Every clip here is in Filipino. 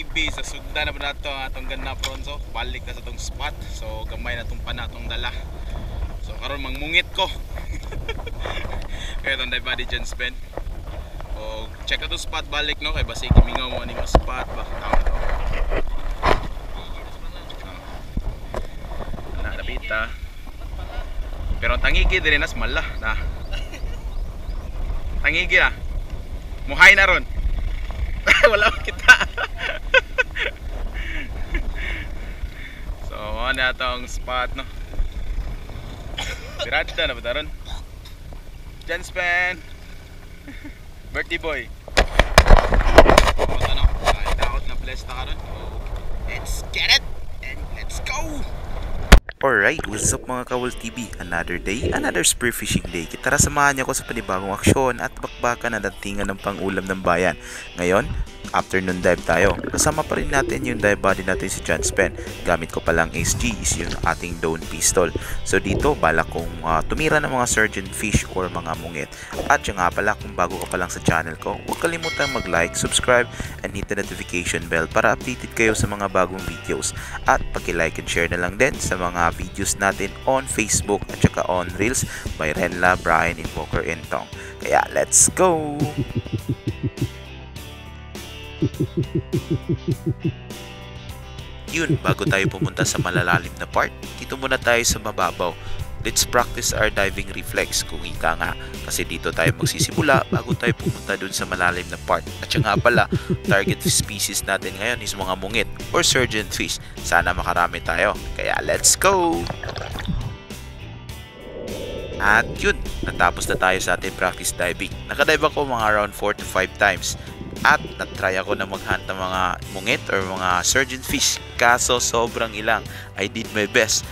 TV sa sugda na ba nato atong ganda pronso balik na sa tong spot so gamay na tong panatong dala so karon mangmungit ko kaya tong dive body dyan spend o check na tong spot balik no kay basig gimingaw mo ning spot ba na nabita pero tangigi din nas mala na tangigi na muhay na ron wala kita so ano itong spot no dirada na ba taron dyan span birthday boy ano daot na blessed na karon let's get it and let's go. Alright, what's up mga Kawal TV? Another day, another spearfishing day. Tara samahan niyo ako sa panibagong aksyon at bakbakan na datingan ng pangulam ng bayan. Ngayon, afternoon dive tayo. Kasama pa rin natin yung dive body natin si John Spen. Gamit ko palang SG is yung ating Dawn pistol. So dito, balak kong tumira ng mga surgeon fish or mga mungit. At yung nga pala, kung bago ka pa lang sa channel ko, huwag kalimutan mag-like, subscribe, and hit the notification bell para updated kayo sa mga bagong videos. At paki-like and share na lang din sa mga videos natin on Facebook at saka on Reels by Renla, Brian, Invoker, and Tong. Kaya let's go! Yun, bago tayo pumunta sa malalalim na part, dito muna tayo sa mababaw. Let's practice our diving reflex kung ika nga. Kasi dito tayo magsisimula bago tayo pumunta dun sa malalim na part. At siya nga pala, target species natin ngayon is mga mungit or surgeon fish. Sana makarami tayo. Kaya let's go! At yun, natapos na tayo sa ating practice diving. Nakadive ako mga around 4 to 5 times. At natry ako na maghunt ng mga mungit or mga surgeon fish. Kaso sobrang ilang. I did my best.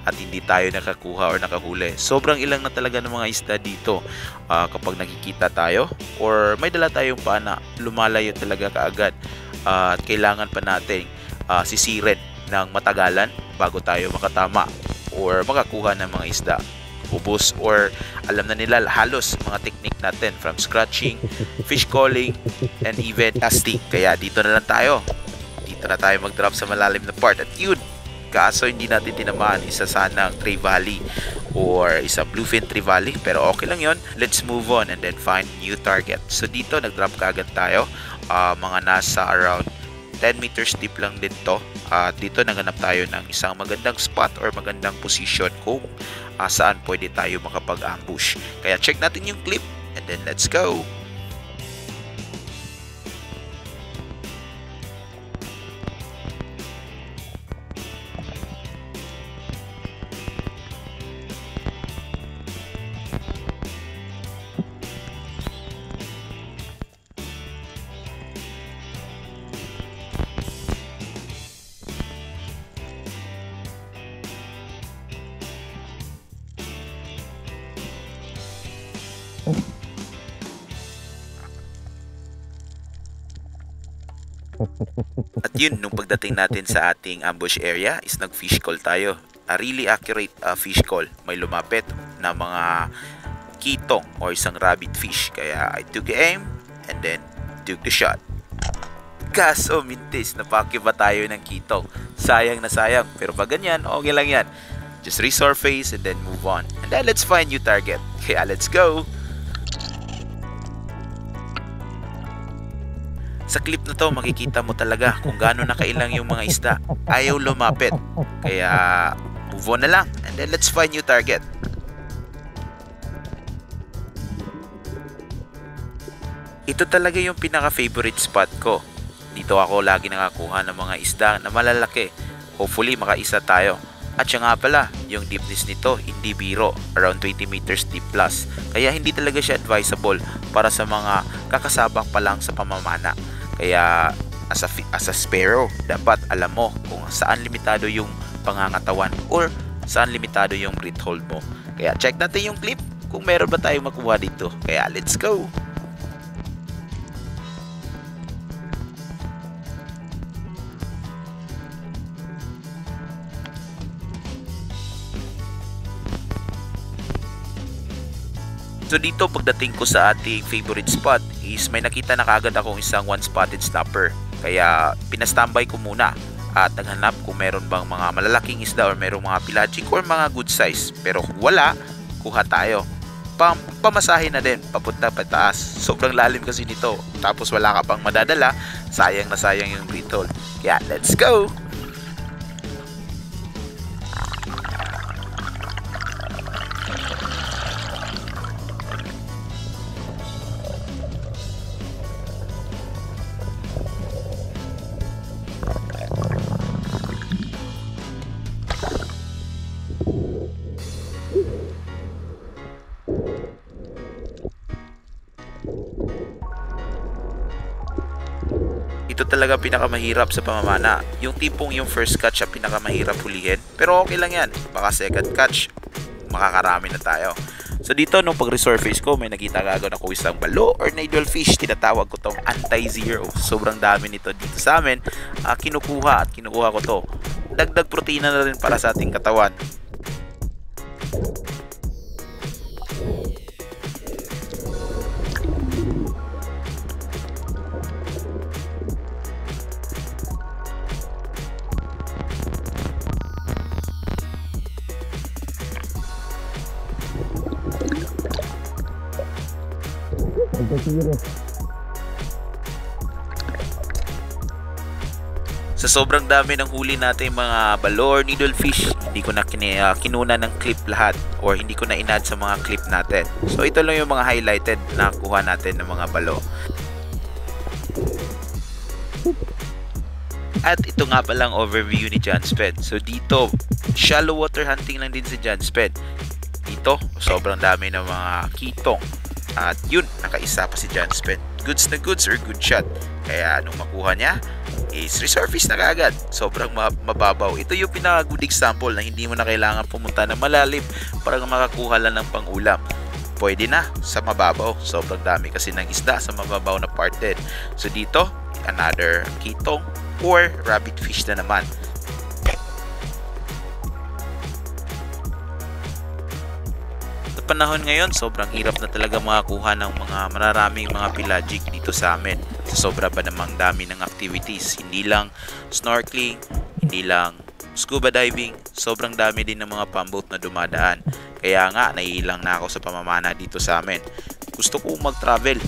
At hindi tayo nakakuha or nakahuli. Sobrang ilang na talaga ng mga isda dito. Kapag nakikita tayo or may dala tayong pana, lumalayo talaga kaagad. At kailangan pa natin sisirin ng matagalan bago tayo makatama or makakuha ng mga isda. Ubos or alam na nila halos mga technique natin from scratching, fish calling, and even casting. Kaya dito na lang tayo. Dito na tayo mag-drop sa malalim na part. At yun, kaso hindi natin tinamaan isa sanang trevally or isang bluefin trevally. Pero okay lang yun. Let's move on and then find new target. So dito nag-drop kaagad tayo. Mga nasa around 10 meters deep lang din to. At dito naganap tayo ng isang magandang spot or magandang position kung saan pwede tayo makapag-ambush. Kaya check natin yung clip and then let's go! At yun, nung pagdating natin sa ating ambush area is nag-fish call tayo. A really accurate fish call. May lumapit na mga kitong o isang rabbit fish. Kaya I took aim and then took the shot. Kaso mintis, napakiba tayo ng kitong. Sayang na sayang. Pero pag ganyan, okay lang yan. Just resurface and then move on. And then let's find new target. Kaya let's go! Sa clip na to, makikita mo talaga kung gaano nakailang yung mga isda. Ayaw lumapit. Kaya, move on na lang. And then, let's find new target. Ito talaga yung pinaka-favorite spot ko. Dito ako lagi nakakuha ng mga isda na malalaki. Hopefully, makaisa tayo. At siya nga pala, yung deepness nito, hindi biro. Around 20 meters deep plus. Kaya, hindi talaga siya advisable para sa mga kakasabak pa lang sa pamamana. Kaya as a sparrow, dapat alam mo kung saan limitado yung pangangatawan or saan limitado yung breath hold mo. Kaya check natin yung clip kung meron ba tayong makuha dito. Kaya let's go! So dito pagdating ko sa ating favorite spot is may nakita na kaagad akong isang one-spotted snapper. Kaya pinastambay ko muna at naghanap kung meron bang mga malalaking isda or merong mga pelagic or mga good size. Pero kung wala, kuha tayo. Pamasahe na din papunta pataas. Sobrang lalim kasi nito. Tapos wala ka pang madadala, sayang na sayang yung green hole. Kaya let's go! Ito talaga pinakamahirap sa pamamana. Yung tipong yung first catch ang pinakamahirap hulihin. Pero okay lang yan. Baka second catch, makakarami na tayo. So dito nung pag-resurface ko, may nakita agad ako isang balo or needle fish. Tinatawag ko tong anti-zero. Sobrang dami nito dito sa amin. Kinukuha ko to. Dagdag protina na rin para sa ating katawan. Sa sobrang dami ng huli natin mga balo or needle fish, hindi ko na kinuna ng clip lahat or hindi ko na inad sa mga clip natin. So ito lang yung mga highlighted na kuha natin ng mga balo. At ito nga palang overview ni John Sped. So dito, shallow water hunting lang din si John Sped. Dito, sobrang dami ng mga kitong. At yun, nakaisa pa si John Sped. Goods na goods or good shot. Kaya nung makuha niya, is resurface na kaagad. Sobrang mababaw. Ito yung pinaka-good example na hindi mo na kailangan pumunta na malalim para makakuha lang ng pang-ulam. Pwede na sa mababaw. Sobrang dami kasi ng isda sa mababaw na part din. So dito, another kitong or rabbit fish na naman. Panahon ngayon, sobrang hirap na talaga makakuha ng mga mararaming mga pelagic dito sa amin. Sa sobra pa namang dami ng activities. Hindi lang snorkeling, hindi lang scuba diving, sobrang dami din ng mga pamboat na dumadaan. Kaya nga, naiilang na ako sa pamamana dito sa amin. Gusto ko mag-travel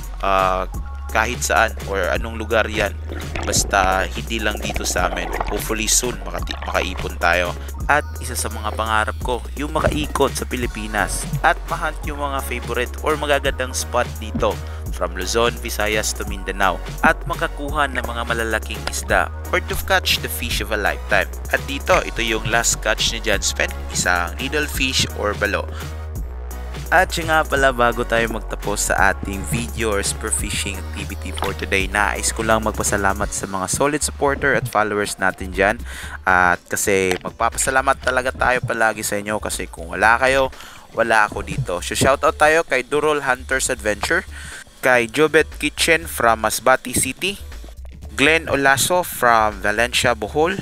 kahit saan or anong lugar yan. Basta hindi lang dito sa amin. Hopefully soon makaipon tayo. At isa sa mga pangarap ko, yung makaikot sa Pilipinas at mahunt yung mga favorite or magagandang spot dito from Luzon, Visayas to Mindanao at makakuha ng mga malalaking isda or to catch the fish of a lifetime. At dito, ito yung last catch ni John Sped, isang needle fish or balo. At yun nga pala, bago tayo magtapos sa ating video or spearfishing activity for today, nais ko lang magpasalamat sa mga solid supporter at followers natin dyan. At kasi magpapasalamat talaga tayo palagi sa inyo kasi kung wala kayo, wala ako dito. So shoutout tayo kay Durol Hunters Adventure, kay Jobet Kitchen from Masbate City, Glenn Olaso from Valencia, Bohol,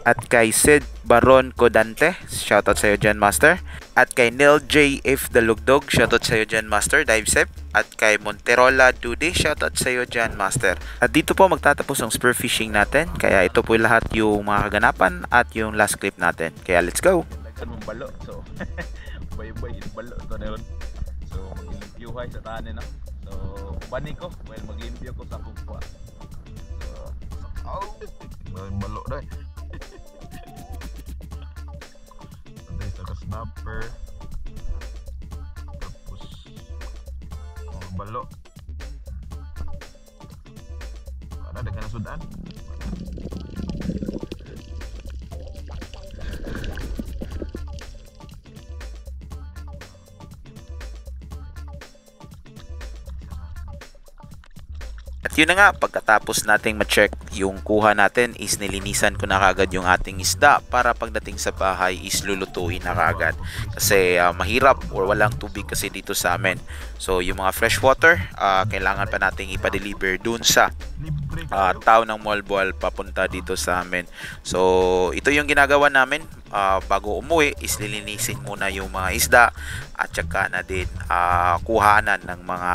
at kay Sid Baron Codante, shoutout sa iyo dyan Master. At kay Neil J.F. Dalugdog, shoutout sa iyo dyan Master, Divesep. At kay Monterola Dude, shoutout sa iyo dyan Master. At dito po magtatapos ang spearfishing natin. Kaya ito po lahat yung mga kaganapan at yung last clip natin. Kaya let's go! Nagkan mong balo. So, bay-bay yung balo ito na yun. So, mag-limpyuhay sa tanin na. So, bani ko. Well, mag-limpyo ko sa kupwa. So, may balo na eh. Snapper tapos balo ada dengan sudan. At yun na nga, pagkatapos nating ma-check yung kuha natin is nilinisan ko na kagad yung ating isda para pagdating sa bahay is lulutuin na kagad. Kasi mahirap or walang tubig kasi dito sa amin. So yung mga fresh water, kailangan pa nating ipa-deliver dun sa town ng Malboal papunta dito sa amin. So ito yung ginagawa namin. Bago umuwi is lilinisin muna yung mga isda at saka na din kuhanan ng mga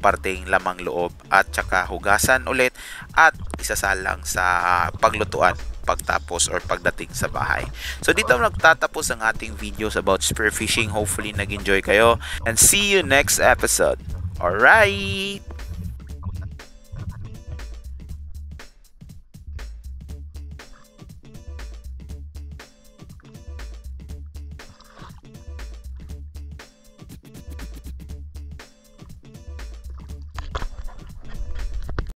parteng lamang loob at saka hugasan ulit at isasalang sa paglutuan pagtapos or pagdating sa bahay. So dito nagtatapos ang ating videos about spearfishing. Hopefully nag-enjoy kayo and see you next episode. Alright!